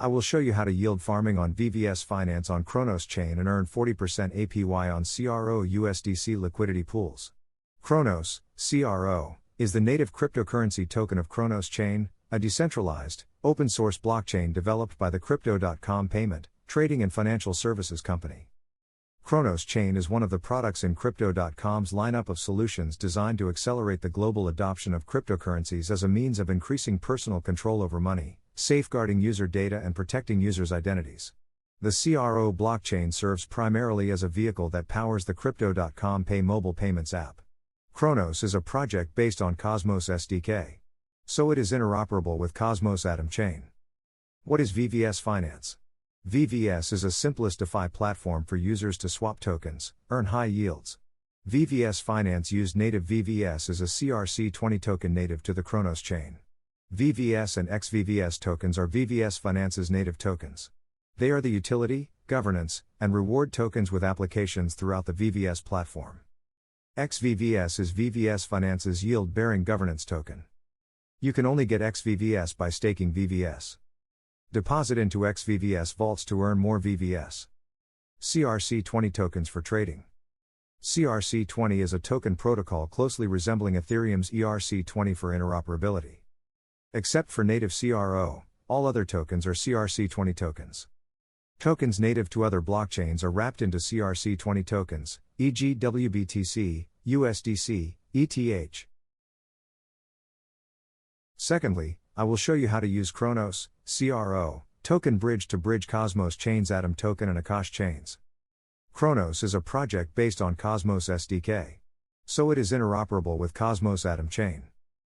I will show you how to yield farming on VVS Finance on Cronos Chain and earn 40% APY on CRO-USDC liquidity pools. Cronos, CRO, is the native cryptocurrency token of Cronos Chain, a decentralized, open-source blockchain developed by the Crypto.com payment, trading and financial services company. Cronos Chain is one of the products in Crypto.com's lineup of solutions designed to accelerate the global adoption of cryptocurrencies as a means of increasing personal control over money, safeguarding user data and protecting users' identities. The CRO blockchain serves primarily as a vehicle that powers the Crypto.com Pay mobile payments app. Cronos is a project based on Cosmos SDK. So it is interoperable with Cosmos Atom Chain. What is VVS Finance? VVS is a simplest DeFi platform for users to swap tokens, earn high yields. VVS Finance used Native VVS as a CRC20 token native to the Cronos chain. VVS and xVVS tokens are VVS Finance's native tokens. They are the utility, governance, and reward tokens with applications throughout the VVS platform. xVVS is VVS Finance's yield-bearing governance token. You can only get xVVS by staking VVS. Deposit into xVVS vaults to earn more VVS. CRC20 tokens for trading. CRC20 is a token protocol closely resembling Ethereum's ERC20 for interoperability. Except for Native CRO, all other tokens are CRC20 tokens. Tokens native to other blockchains are wrapped into CRC20 tokens, e.g. WBTC, USDC, ETH. Secondly, I will show you how to use Cronos, CRO, token bridge to bridge Cosmos Chain's Atom token and Akash chains. Cronos is a project based on Cosmos SDK. So it is interoperable with Cosmos Atom Chain.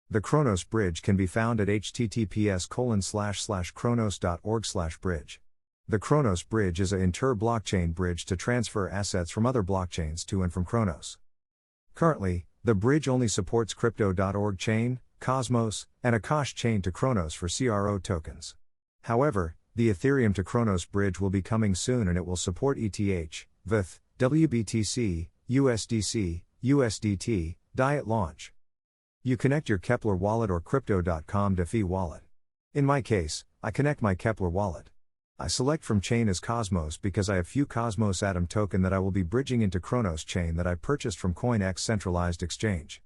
The Cronos bridge can be found at https://cronos.org/bridge. The Cronos bridge is an inter-blockchain bridge to transfer assets from other blockchains to and from Cronos. Currently, the bridge only supports Crypto.org chain, Cosmos, and Akash chain to Cronos for CRO tokens. However, the Ethereum to Cronos bridge will be coming soon and it will support ETH, VETH, WBTC, USDC, USDT, DAI at launch. You connect your Kepler wallet or Crypto.com DeFi wallet. In my case, I connect my Kepler wallet. I select from chain as Cosmos because I have few Cosmos Atom token that I will be bridging into Cronos chain that I purchased from CoinX centralized exchange.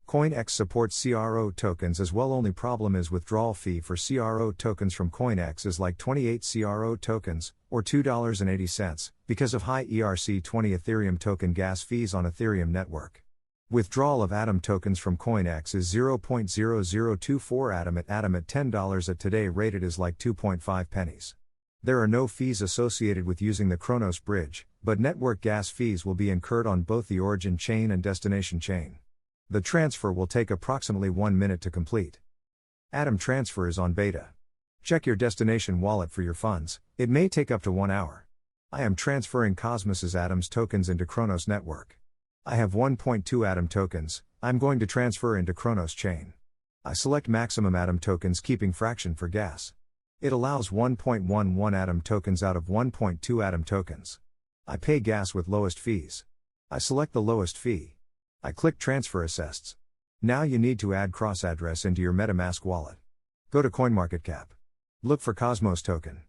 CoinX supports CRO tokens as well. Only problem is withdrawal fee for CRO tokens from CoinX is like 28 CRO tokens, or $2.80, because of high ERC20 Ethereum token gas fees on Ethereum network. Withdrawal of Atom tokens from CoinX is 0.0024 Atom at $10 at today rate it is like 2.5 pennies. There are no fees associated with using the Cronos bridge, but network gas fees will be incurred on both the origin chain and destination chain. The transfer will take approximately 1 minute to complete. Atom transfer is on beta. Check your destination wallet for your funds, it may take up to 1 hour. I am transferring Cosmos's Atoms tokens into Cronos network. I have 1.2 Atom tokens, I'm going to transfer into Cronos chain. I select maximum Atom tokens keeping fraction for gas. It allows 1.11 Atom tokens out of 1.2 Atom tokens. I pay gas with lowest fees. I select the lowest fee. I click Transfer Assessed. Now you need to add cross address into your MetaMask wallet. Go to CoinMarketCap. Look for Cosmos token.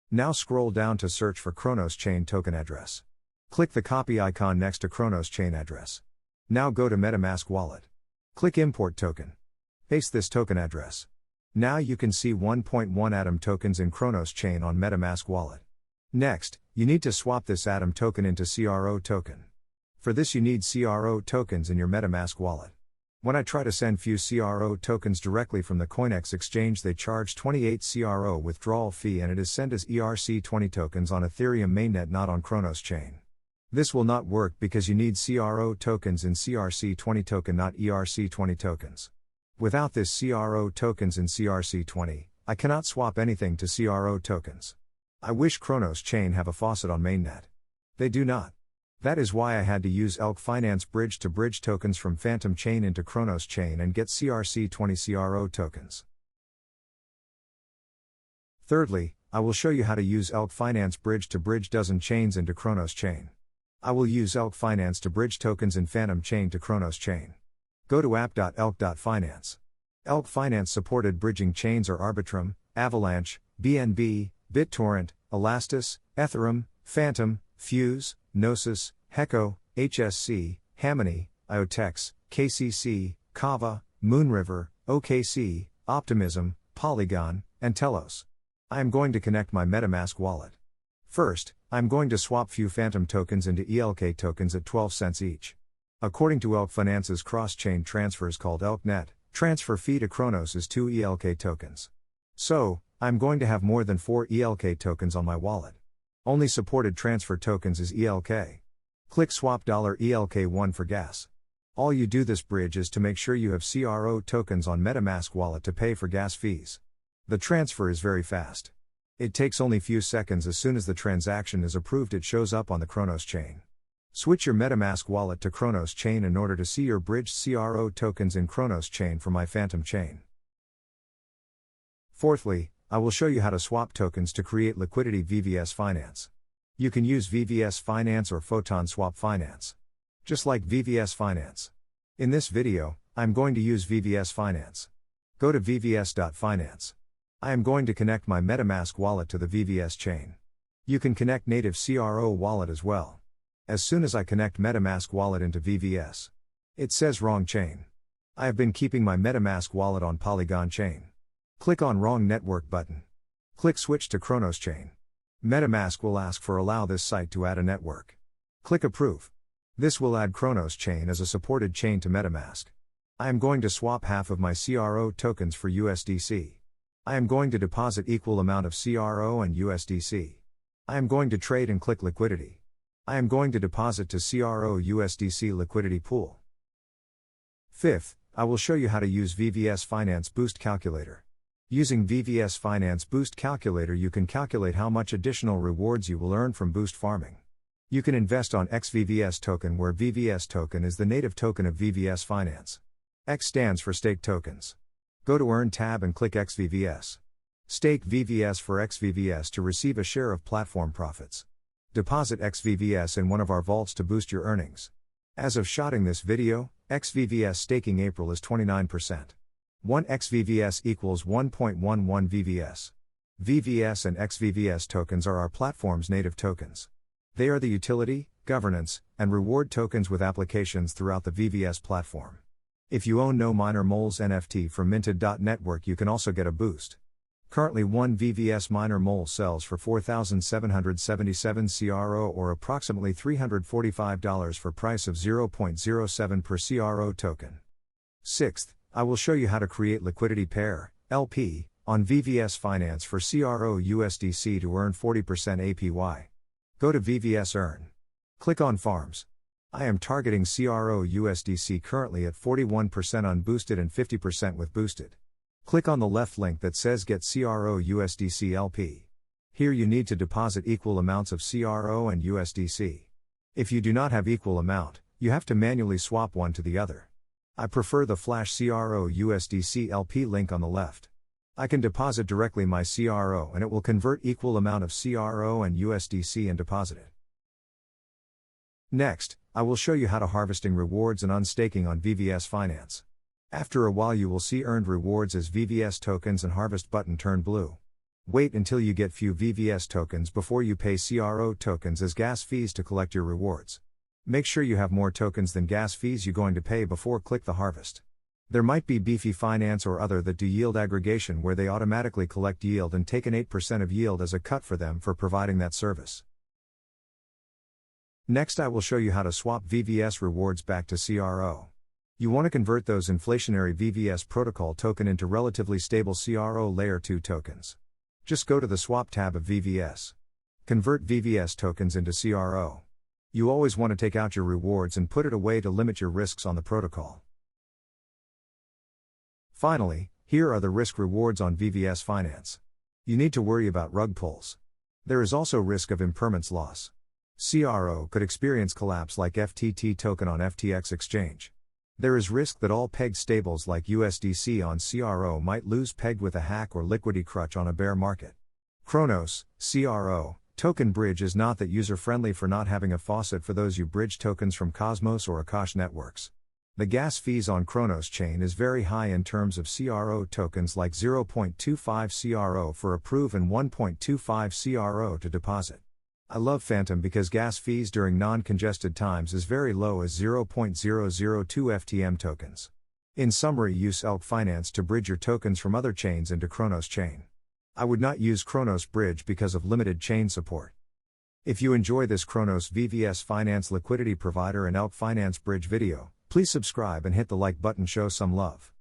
Now scroll down to search for Cronos Chain token address. Click the copy icon next to Cronos Chain address. Now go to MetaMask wallet. Click Import token. Paste this token address. Now you can see 1.1 Atom tokens in Cronos Chain on MetaMask wallet. Next, you need to swap this Atom token into CRO token. For this you need CRO tokens in your MetaMask wallet. When I try to send few CRO tokens directly from the CoinX exchange they charge 28 CRO withdrawal fee and it is sent as ERC20 tokens on Ethereum mainnet not on Cronos chain. This will not work because you need CRO tokens in CRC20 token not ERC20 tokens. Without this CRO tokens in CRC20, I cannot swap anything to CRO tokens. I wish Cronos chain have a faucet on mainnet. They do not. That is why I had to use Elk Finance bridge to bridge tokens from Phantom chain into Cronos chain and get CRC20 CRO tokens. Thirdly, I will show you how to use Elk Finance bridge to bridge dozen chains into Cronos chain. I will use Elk Finance to bridge tokens in Phantom chain to Cronos chain. Go to app.elk.finance. Elk Finance supported bridging chains are Arbitrum, Avalanche, BNB, BitTorrent, Elastis, Ethereum, Phantom, Fuse, Gnosis, Heco, HSC, Hamini, IoTex, KCC, Kava, Moonriver, OKC, Optimism, Polygon, and Telos. I am going to connect my MetaMask wallet. First, I am going to swap few Phantom tokens into ELK tokens at 12 cents each. According to ELK Finance's cross-chain transfers called ELKnet, transfer fee to Cronos is 2 ELK tokens. So, I am going to have more than 4 ELK tokens on my wallet. Only supported transfer tokens is ELK. Click swap $ELK1 for gas. All you do this bridge is to make sure you have CRO tokens on MetaMask wallet to pay for gas fees. The transfer is very fast. It takes only few seconds. As soon as the transaction is approved, it shows up on the Cronos chain. Switch your MetaMask wallet to Cronos chain in order to see your bridged CRO tokens in Cronos chain for my Phantom chain. Fourthly, I will show you how to swap tokens to create liquidity VVS Finance. You can use VVS Finance or Photon Swap Finance. Just like VVS Finance. In this video, I am going to use VVS Finance. Go to vvs.finance. I am going to connect my MetaMask wallet to the VVS chain. You can connect Native CRO wallet as well. As soon as I connect MetaMask wallet into VVS, it says wrong chain. I have been keeping my MetaMask wallet on Polygon chain. Click on wrong network button. Click switch to Cronos chain. MetaMask will ask for allow this site to add a network. Click approve. This will add Cronos chain as a supported chain to MetaMask. I am going to swap half of my CRO tokens for USDC. I am going to deposit equal amount of CRO and USDC. I am going to trade and click liquidity. I am going to deposit to CRO-USDC liquidity pool. Fifth, I will show you how to use VVS Finance Boost Calculator. Using VVS Finance Boost Calculator, you can calculate how much additional rewards you will earn from boost farming. You can invest on xVVS token, where VVS token is the native token of VVS Finance. X stands for stake tokens. Go to Earn tab and click xVVS. Stake VVS for xVVS to receive a share of platform profits. Deposit xVVS in one of our vaults to boost your earnings. As of shooting this video, xVVS staking April is 29%. 1 xVVS equals 1.11 VVS. VVS and xVVS tokens are our platform's native tokens. They are the utility, governance, and reward tokens with applications throughout the VVS platform. If you own No Miner Moles NFT from minted.network, you can also get a boost. Currently, one VVS miner mole sells for 4,777 CRO, or approximately $345 for price of 0.07 per CRO token. Sixth, I will show you how to create liquidity pair, LP, on VVS Finance for CRO-USDC to earn 40% APY. Go to VVS Earn. Click on Farms. I am targeting CRO-USDC currently at 41% unboosted and 50% with boosted. Click on the left link that says Get CRO-USDC LP. Here you need to deposit equal amounts of CRO and USDC. If you do not have equal amount, you have to manually swap one to the other. I prefer the Flash CRO-USDC LP link on the left. I can deposit directly my CRO and it will convert equal amount of CRO and USDC and deposit it. Next, I will show you how to harvesting rewards and unstaking on VVS Finance. After a while you will see earned rewards as VVS tokens and harvest button turn blue. Wait until you get few VVS tokens before you pay CRO tokens as gas fees to collect your rewards. Make sure you have more tokens than gas fees you're going to pay before click the harvest. There might be VVS Finance or other that do yield aggregation, where they automatically collect yield and take an 8% of yield as a cut for them for providing that service. Next, I will show you how to swap VVS rewards back to CRO. You want to convert those inflationary VVS protocol token into relatively stable CRO Layer 2 tokens. Just go to the Swap tab of VVS. Convert VVS tokens into CRO. You always want to take out your rewards and put it away to limit your risks on the protocol. Finally, here are the risk rewards on VVS Finance. You need to worry about rug pulls. There is also risk of impermanence loss. CRO could experience collapse like FTT token on FTX exchange. There is risk that all pegged stables like USDC on CRO might lose pegged with a hack or liquidity crutch on a bear market. Cronos, CRO, token bridge is not that user-friendly for not having a faucet for those you bridge tokens from Cosmos or Akash networks. The gas fees on Cronos Chain is very high in terms of CRO tokens like 0.25 CRO for approve and 1.25 CRO to deposit. I love Phantom because gas fees during non-congested times is very low as 0.002 FTM tokens. In summary, use Elk Finance to bridge your tokens from other chains into Cronos Chain. I would not use Cronos Bridge because of limited chain support. If you enjoy this Cronos VVS Finance liquidity provider and Elk Finance bridge video, please subscribe and hit the like button, show some love.